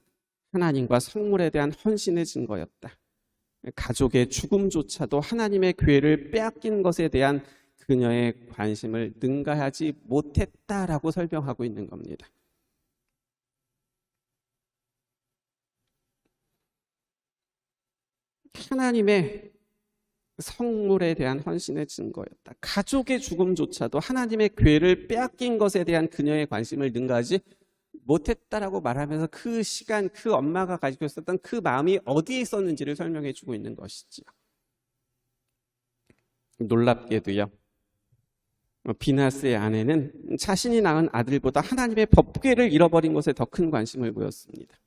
하나님과 성물에 대한 헌신의 증거였다. 가족의 죽음조차도 하나님의 괴를 빼앗긴 것에 대한 그녀의 관심을 능가하지 못했다라고 설명하고 있는 겁니다. 하나님의 성물에 대한 헌신의 증거였다. 가족의 죽음조차도 하나님의 괴를 빼앗긴 것에 대한 그녀의 관심을 능가하지 못했다라고 말하면서 그 시간 그 엄마가 가지고 있었던 그 마음이 어디에 있었는지를 설명해 주고 있는 것이죠. 놀랍게도요. 비느하스의 아내는 자신이 낳은 아들보다 하나님의 법궤를 잃어버린 것에 더 큰 관심을 보였습니다.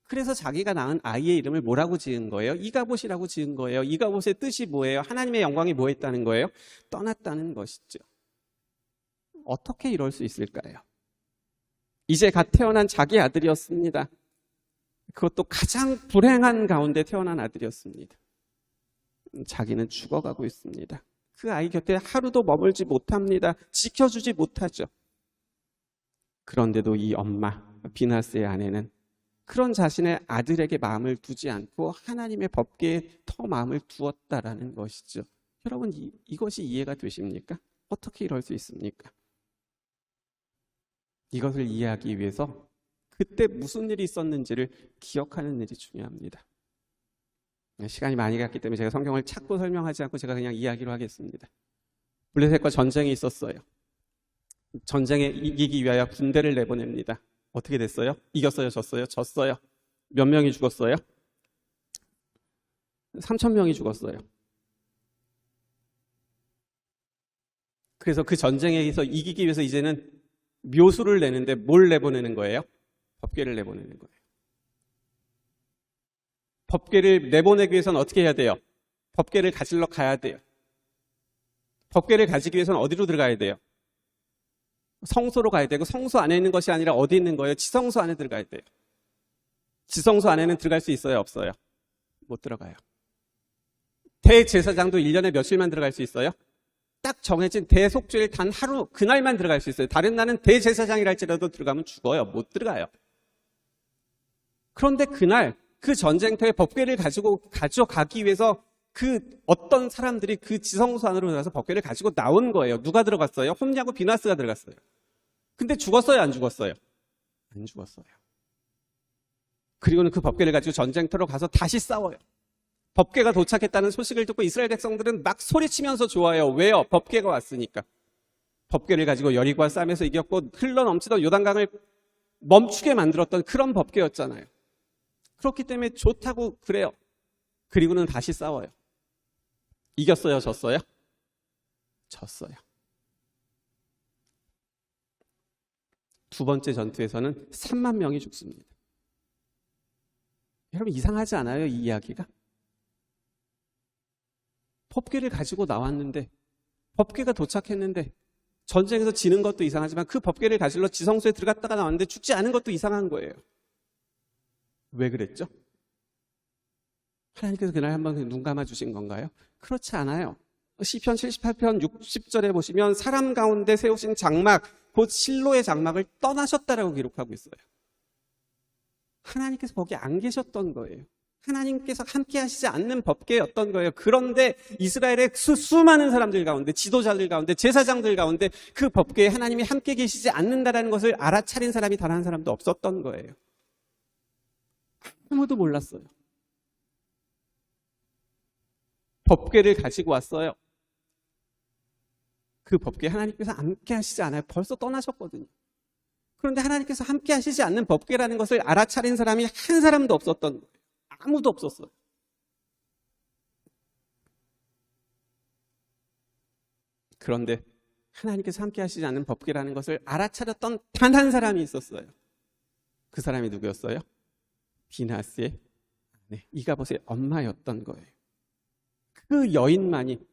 그래서 자기가 낳은 아이의 이름을 뭐라고 지은 거예요? 이가봇이라고 지은 거예요. 이가봇의 뜻이 뭐예요? 하나님의 영광이 뭐했다는 거예요? 떠났다는 것이죠. 어떻게 이럴 수 있을까요? 이제 갓 태어난 자기 아들이었습니다. 그것도 가장 불행한 가운데 태어난 아들이었습니다. 자기는 죽어가고 있습니다. 그 아이 곁에 하루도 머물지 못합니다. 지켜주지 못하죠. 그런데도 이 엄마 비느하스의 아내는 그런 자신의 아들에게 마음을 두지 않고 하나님의 법궤에 더 마음을 두었다라는 것이죠. 여러분 이것이 이해가 되십니까? 어떻게 이럴 수 있습니까? 이것을 이해하기 위해서 그때 무슨 일이 있었는지를 기억하는 일이 중요합니다. 시간이 많이 갔기 때문에 제가 성경을 찾고 설명하지 않고 제가 그냥 이야기로 하겠습니다. 블레셋과 전쟁이 있었어요. 전쟁에 이기기 위하여 군대를 내보냅니다. 어떻게 됐어요? 이겼어요? 졌어요? 졌어요. 몇 명이 죽었어요? 3,000명이 죽었어요. 그래서 그 전쟁에서 이기기 위해서 이제는 묘수를 내는데 뭘 내보내는 거예요? 법궤를 내보내는 거예요. 법궤를 내보내기 위해서는 어떻게 해야 돼요? 법궤를 가지러 가야 돼요. 법궤를 가지기 위해서는 어디로 들어가야 돼요? 성소로 가야 되고, 성소 안에 있는 것이 아니라 어디 있는 거예요? 지성소 안에 들어가야 돼요. 지성소 안에는 들어갈 수 있어요? 없어요? 못 들어가요. 대제사장도 1년에 며칠만 들어갈 수 있어요? 딱 정해진 대속죄일 단 하루, 그날만 들어갈 수 있어요. 다른 날은 대제사장이랄지라도 들어가면 죽어요. 못 들어가요. 그런데 그날 그 전쟁터에 법궤를 가져가기 위해서 그 어떤 사람들이 그 지성소 안으로 들어가서 법궤를 가지고 나온 거예요. 누가 들어갔어요? 홈리하고 비나스가 들어갔어요. 근데 죽었어요? 안 죽었어요? 안 죽었어요. 그리고는 그 법궤를 가지고 전쟁터로 가서 다시 싸워요. 법궤가 도착했다는 소식을 듣고 이스라엘 백성들은 막 소리치면서 좋아요. 왜요? 법궤가 왔으니까. 법궤를 가지고 여리고와 싸움에서 이겼고 흘러넘치던 요단강을 멈추게 만들었던 그런 법궤였잖아요. 그렇기 때문에 좋다고 그래요. 그리고는 다시 싸워요. 이겼어요? 졌어요? 졌어요. 두 번째 전투에서는 3만 명이 죽습니다. 여러분 이상하지 않아요? 이 이야기가? 법궤를 가지고 나왔는데, 법궤가 도착했는데, 전쟁에서 지는 것도 이상하지만 그 법궤를 가지러 지성소에 들어갔다가 나왔는데 죽지 않은 것도 이상한 거예요. 왜 그랬죠? 하나님께서 그날 한번 눈 감아주신 건가요? 그렇지 않아요. 시편 78편 60절에 보시면 사람 가운데 세우신 장막, 곧 실로의 장막을 떠나셨다라고 기록하고 있어요. 하나님께서 거기 안 계셨던 거예요. 하나님께서 함께 하시지 않는 법궤였던 거예요. 그런데 이스라엘의 수많은 사람들 가운데, 지도자들 가운데, 제사장들 가운데 그 법궤에 하나님이 함께 계시지 않는다라는 것을 알아차린 사람이 단 한 사람도 없었던 거예요. 아무도 몰랐어요. 법궤를 가지고 왔어요. 그 법궤에 하나님께서 함께 하시지 않아요. 벌써 떠나셨거든요. 그런데 하나님께서 함께 하시지 않는 법궤라는 것을 알아차린 사람이 한 사람도 없었던 거예요. 아무도 없었어요. 그런데 하나님께서 함께 하시지 않는 법궤라는 것을 알아차렸던 단 한 사람이 있었어요. 그 사람이 누구였어요? 비나스의 아내, 이가봇의 엄마였던 거예요. 그 여인만이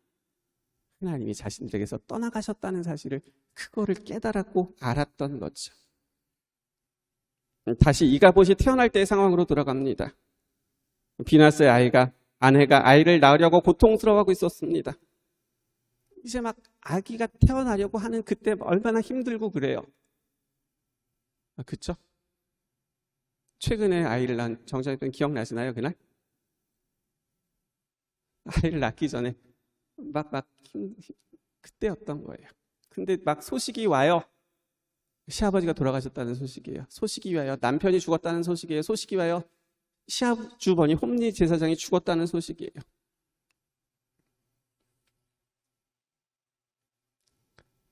하나님이 자신들에게서 떠나가셨다는 사실을 그거를 깨달았고 알았던 거죠. 다시 이가봇이 태어날 때의 상황으로 돌아갑니다. 비나스의 아내가 아이를 낳으려고 고통스러워하고 있었습니다. 이제 막 아기가 태어나려고 하는 그때 얼마나 힘들고 그래요. 그쵸? 최근에 아이를 낳은 정장님 기억나시나요? 그날? 아이를 낳기 전에 그때였던 거예요. 근데 막 소식이 와요. 시아버지가 돌아가셨다는 소식이에요. 소식이 와요. 남편이 죽었다는 소식이에요. 소식이 와요. 시아주버니 홈리 제사장이 죽었다는 소식이에요.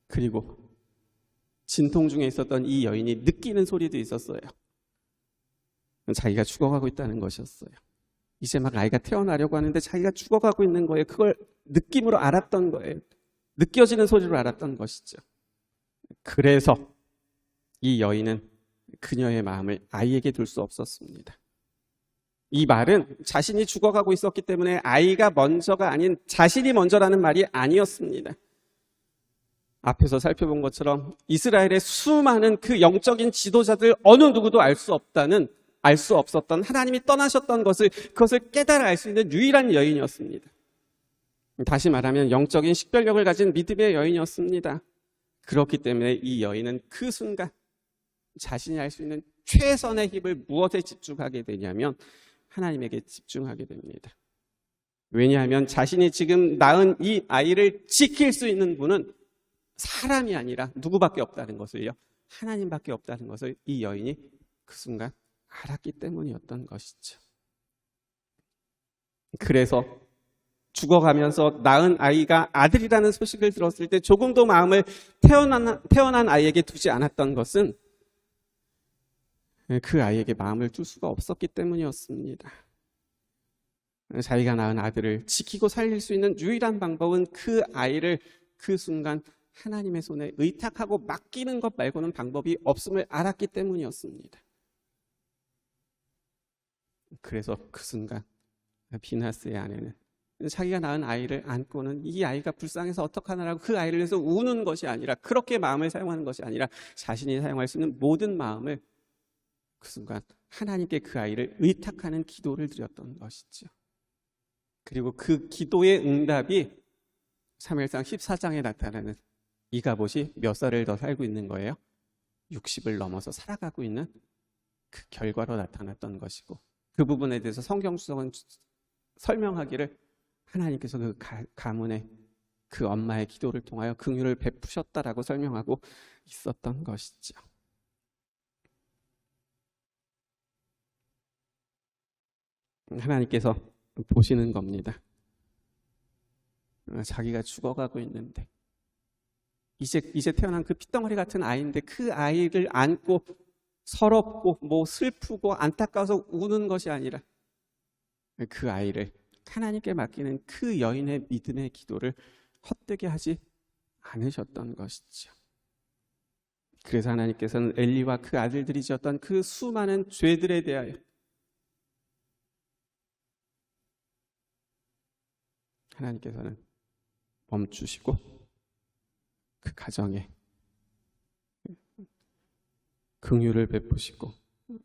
그리고 진통 중에 있었던 이 여인이 느끼는 소리도 있었어요. 자기가 죽어가고 있다는 것이었어요. 이제 막 아이가 태어나려고 하는데 자기가 죽어가고 있는 거예요. 그걸 느낌으로 알았던 거예요. 느껴지는 소리로 알았던 것이죠. 그래서 이 여인은 그녀의 마음을 아이에게 둘 수 없었습니다. 이 말은 자신이 죽어가고 있었기 때문에 아이가 먼저가 아닌 자신이 먼저라는 말이 아니었습니다. 앞에서 살펴본 것처럼 이스라엘의 수많은 그 영적인 지도자들 어느 누구도 알 수 없었던 하나님이 떠나셨던 그것을 깨달아 알 수 있는 유일한 여인이었습니다. 다시 말하면 영적인 식별력을 가진 믿음의 여인이었습니다. 그렇기 때문에 이 여인은 그 순간 자신이 할 수 있는 최선의 힘을 무엇에 집중하게 되냐면 하나님에게 집중하게 됩니다. 왜냐하면 자신이 지금 낳은 이 아이를 지킬 수 있는 분은 사람이 아니라 누구밖에 없다는 것을요. 하나님밖에 없다는 것을 이 여인이 그 순간 알았기 때문이었던 것이죠. 그래서 죽어가면서 낳은 아이가 아들이라는 소식을 들었을 때 조금도 마음을 태어난 아이에게 두지 않았던 것은 그 아이에게 마음을 둘 수가 없었기 때문이었습니다. 자기가 낳은 아들을 지키고 살릴 수 있는 유일한 방법은 그 아이를 그 순간 하나님의 손에 의탁하고 맡기는 것 말고는 방법이 없음을 알았기 때문이었습니다. 그래서 그 순간 비나스의 아내는 자기가 낳은 아이를 안고는 이 아이가 불쌍해서 어떡하나라고 그 아이를 위해서 우는 것이 아니라, 그렇게 마음을 사용하는 것이 아니라 자신이 사용할 수 있는 모든 마음을 그 순간 하나님께 그 아이를 의탁하는 기도를 드렸던 것이죠. 그리고 그 기도의 응답이 사무엘상 14장에 나타나는 이가봇이 몇 살을 더 살고 있는 거예요? 60을 넘어서 살아가고 있는 그 결과로 나타났던 것이고, 그 부분에 대해서 성경 수석은 설명하기를 하나님께서 그 가문의 그 엄마의 기도를 통하여 긍휼을 베푸셨다라고 설명하고 있었던 것이죠. 하나님께서 보시는 겁니다. 자기가 죽어가고 있는데, 이제 태어난 그 핏덩어리 같은 아이인데 그 아이를 안고 서럽고 슬프고 안타까워서 우는 것이 아니라 그 아이를 하나님께 맡기는 그 여인의 믿음의 기도를 헛되게 하지 않으셨던 것이죠. 그래서 하나님께서는 엘리와 그 아들들이 지었던 그 수많은 죄들에 대하여 하나님께서는 멈추시고 그 가정에 긍휼을 베푸시고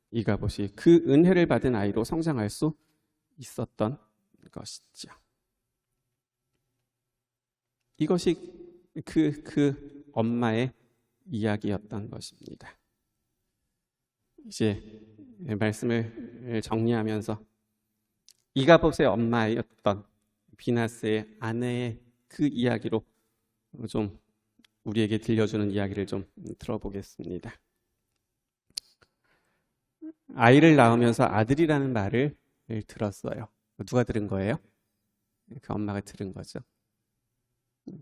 이가봇이 그 은혜를 받은 아이로 성장할 수 있었던 것이죠. 이것이 그 엄마의 이야기였던 것입니다. 이제 말씀을 정리하면서 이가봇의 엄마였던 비나스의 아내의 그 이야기로 좀 우리에게 들려주는 이야기를 좀 들어보겠습니다. 아이를 낳으면서 아들이라는 말을 들었어요. 누가 들은 거예요? 그 엄마가 들은 거죠.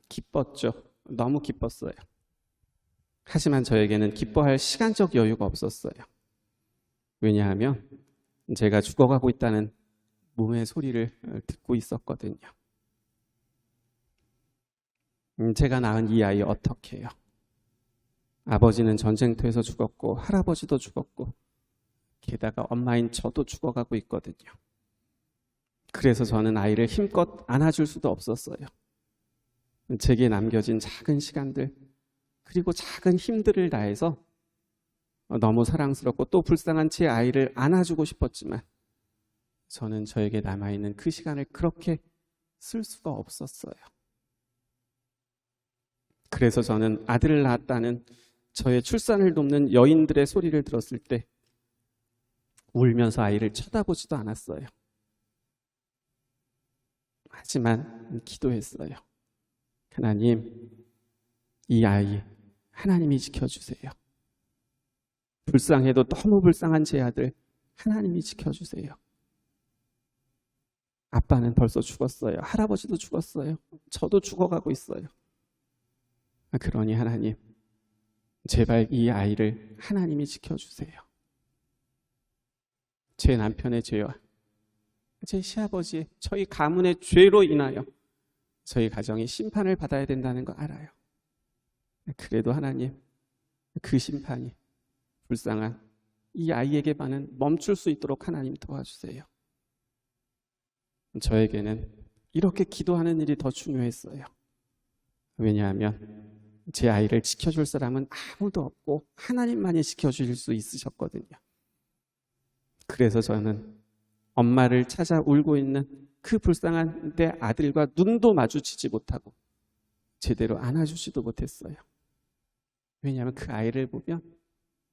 기뻤죠. 너무 기뻤어요. 하지만 저에게는 기뻐할 시간적 여유가 없었어요. 왜냐하면 제가 죽어가고 있다는 몸의 소리를 듣고 있었거든요. 제가 낳은 이 아이 어떻게 해요? 아버지는 전쟁터에서 죽었고 할아버지도 죽었고 게다가 엄마인 저도 죽어가고 있거든요. 그래서 저는 아이를 힘껏 안아줄 수도 없었어요. 제게 남겨진 작은 시간들 그리고 작은 힘들을 다해서 너무 사랑스럽고 또 불쌍한 제 아이를 안아주고 싶었지만 저는 저에게 남아있는 그 시간을 그렇게 쓸 수가 없었어요. 그래서 저는 아들을 낳았다는 저의 출산을 돕는 여인들의 소리를 들었을 때 울면서 아이를 쳐다보지도 않았어요. 하지만 기도했어요. 하나님, 이 아이 하나님이 지켜주세요. 불쌍해도 너무 불쌍한 제 아들 하나님이 지켜주세요. 아빠는 벌써 죽었어요. 할아버지도 죽었어요. 저도 죽어가고 있어요. 그러니 하나님, 제발 이 아이를 하나님이 지켜주세요. 제 남편의 죄와 제 시아버지의 저희 가문의 죄로 인하여 저희 가정이 심판을 받아야 된다는 거 알아요. 그래도 하나님, 그 심판이 불쌍한 이 아이에게만은 멈출 수 있도록 하나님 도와주세요. 저에게는 이렇게 기도하는 일이 더 중요했어요. 왜냐하면 제 아이를 지켜줄 사람은 아무도 없고 하나님만이 지켜주실 수 있으셨거든요. 그래서 저는 엄마를 찾아 울고 있는 그 불쌍한 내 아들과 눈도 마주치지 못하고 제대로 안아주지도 못했어요. 왜냐하면 그 아이를 보면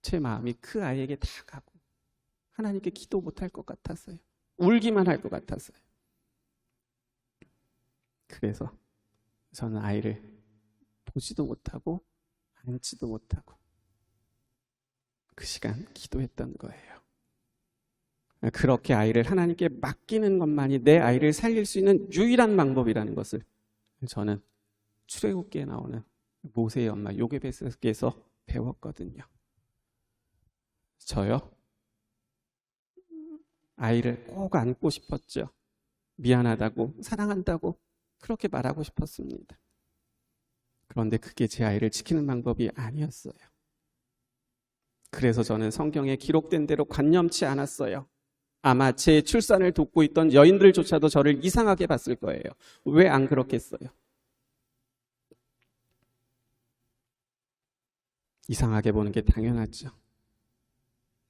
제 마음이 그 아이에게 다 가고 하나님께 기도 못할 것 같았어요. 울기만 할 것 같았어요. 그래서 저는 아이를 보지도 못하고 안지도 못하고 그 시간 기도했던 거예요. 그렇게 아이를 하나님께 맡기는 것만이 내 아이를 살릴 수 있는 유일한 방법이라는 것을 저는 출애굽기에 나오는 모세의 엄마 요게벳에서 배웠거든요. 저요? 아이를 꼭 안고 싶었죠. 미안하다고, 사랑한다고 그렇게 말하고 싶었습니다. 그런데 그게 제 아이를 지키는 방법이 아니었어요. 그래서 저는 성경에 기록된 대로 관념치 않았어요. 아마 제 출산을 돕고 있던 여인들조차도 저를 이상하게 봤을 거예요. 왜 안 그렇겠어요? 이상하게 보는 게 당연하죠.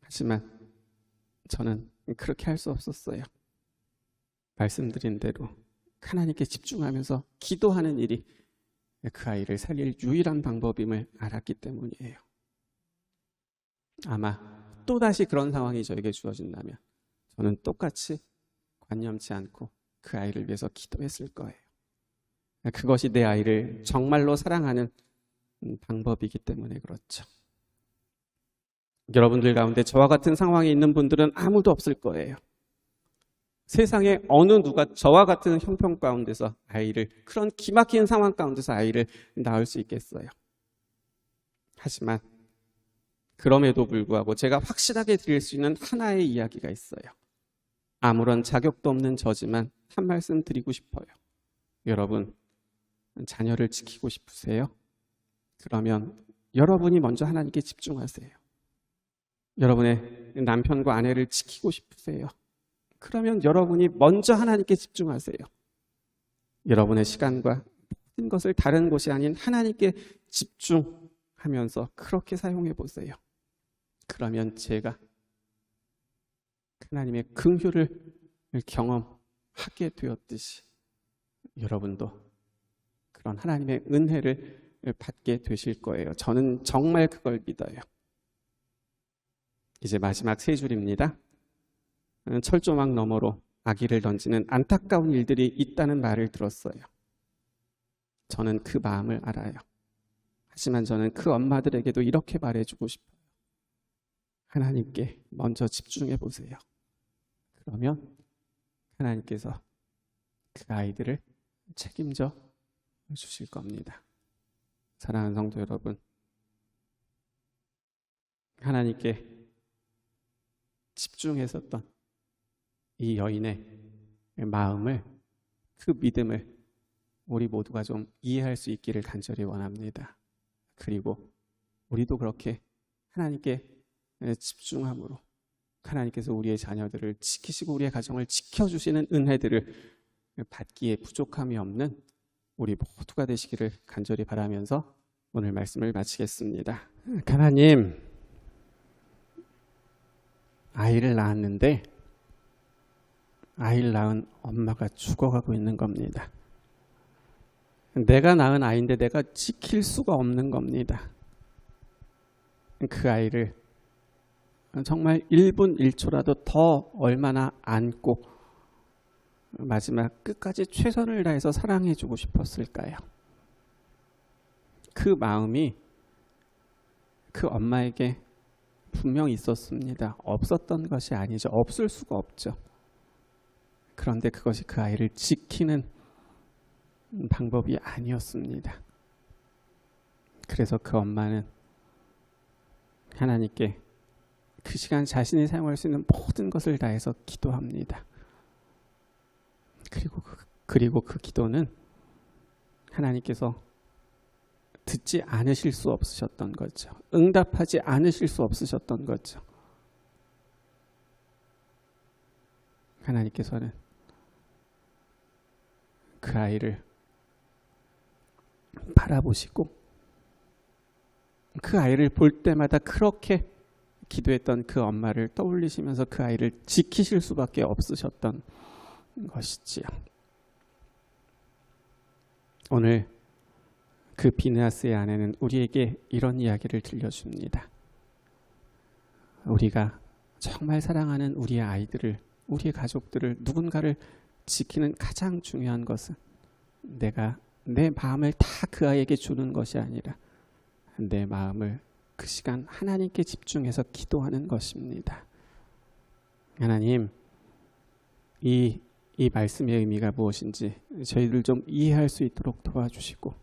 하지만 저는 그렇게 할 수 없었어요. 말씀드린 대로 하나님께 집중하면서 기도하는 일이 그 아이를 살릴 유일한 방법임을 알았기 때문이에요. 아마 또다시 그런 상황이 저에게 주어진다면 저는 똑같이 관념치 않고 그 아이를 위해서 기도했을 거예요. 그것이 내 아이를 정말로 사랑하는 방법이기 때문에 그렇죠. 여러분들 가운데 저와 같은 상황에 있는 분들은 아무도 없을 거예요. 세상에 어느 누가 저와 같은 형편 가운데서 아이를, 그런 기막힌 상황 가운데서 아이를 낳을 수 있겠어요. 하지만 그럼에도 불구하고 제가 확실하게 드릴 수 있는 하나의 이야기가 있어요. 아무런 자격도 없는 저지만 한 말씀 드리고 싶어요. 여러분, 자녀를 지키고 싶으세요? 그러면 여러분이 먼저 하나님께 집중하세요. 여러분의 남편과 아내를 지키고 싶으세요? 그러면 여러분이 먼저 하나님께 집중하세요. 여러분의 시간과 모든 것을 다른 곳이 아닌 하나님께 집중하면서 그렇게 사용해 보세요. 그러면 제가 하나님의 긍휼을 경험하게 되었듯이 여러분도 그런 하나님의 은혜를 받게 되실 거예요. 저는 정말 그걸 믿어요. 이제 마지막 세 줄입니다. 철조망 너머로 아기를 던지는 안타까운 일들이 있다는 말을 들었어요. 저는 그 마음을 알아요. 하지만 저는 그 엄마들에게도 이렇게 말해주고 싶어요. 하나님께 먼저 집중해 보세요. 그러면 하나님께서 그 아이들을 책임져 주실 겁니다. 사랑하는 성도 여러분, 하나님께 집중했었던 이 여인의 마음을, 그 믿음을 우리 모두가 좀 이해할 수 있기를 간절히 원합니다. 그리고 우리도 그렇게 하나님께 집중함으로 하나님께서 우리의 자녀들을 지키시고 우리의 가정을 지켜주시는 은혜들을 받기에 부족함이 없는 우리 모두가 되시기를 간절히 바라면서 오늘 말씀을 마치겠습니다. 하나님, 아이를 낳았는데 아이를 낳은 엄마가 죽어가고 있는 겁니다. 내가 낳은 아이인데 내가 지킬 수가 없는 겁니다. 그 아이를 정말 1분 1초라도 더 얼마나 안고 마지막 끝까지 최선을 다해서 사랑해주고 싶었을까요? 그 마음이 그 엄마에게 분명히 있었습니다. 없었던 것이 아니죠. 없을 수가 없죠. 그런데 그것이 그 아이를 지키는 방법이 아니었습니다. 그래서 그 엄마는 하나님께 그 시간 자신이 사용할 수 있는 모든 것을 다해서 기도합니다. 그리고 그 기도는 하나님께서 듣지 않으실 수 없으셨던 거죠. 응답하지 않으실 수 없으셨던 거죠. 하나님께서는 그 아이를 바라보시고 그 아이를 볼 때마다 그렇게 기도했던 그 엄마를 떠올리시면서 그 아이를 지키실 수밖에 없으셨던 것이지요. 오늘 그 비느하스의 아내는 우리에게 이런 이야기를 들려줍니다. 우리가 정말 사랑하는 우리의 아이들을, 우리의 가족들을, 누군가를 지키는 가장 중요한 것은 내가 내 마음을 다 그 아이에게 주는 것이 아니라 내 마음을 그 시간 하나님께 집중해서 기도하는 것입니다. 하나님, 이 말씀의 의미가 무엇인지 저희들 좀 이해할 수 있도록 도와주시고,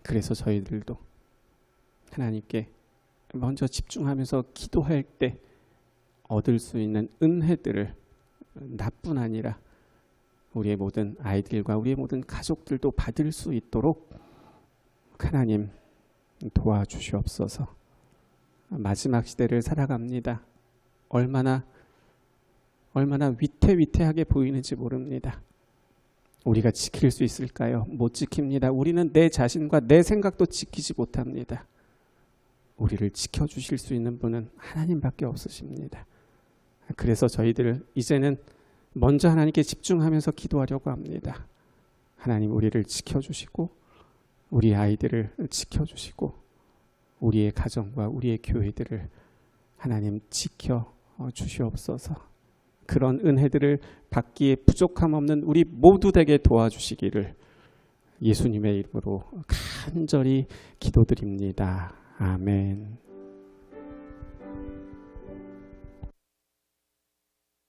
그래서 저희들도 하나님께 먼저 집중하면서 기도할 때 얻을 수 있는 은혜들을 나뿐 아니라 우리의 모든 아이들과 우리의 모든 가족들도 받을 수 있도록 하나님 도와주시옵소서. 마지막 시대를 살아갑니다. 얼마나 위태위태하게 보이는지 모릅니다. 우리가 지킬 수 있을까요? 못 지킵니다. 우리는 내 자신과 내 생각도 지키지 못합니다. 우리를 지켜주실 수 있는 분은 하나님밖에 없으십니다. 그래서 저희들 이제는 먼저 하나님께 집중하면서 기도하려고 합니다. 하나님 우리를 지켜주시고 우리 아이들을 지켜주시고 우리의 가정과 우리의 교회들을 하나님 지켜주시옵소서. 그런 은혜들을 받기에 부족함 없는 우리 모두 되게 도와주시기를 예수님의 이름으로 간절히 기도드립니다. 아멘.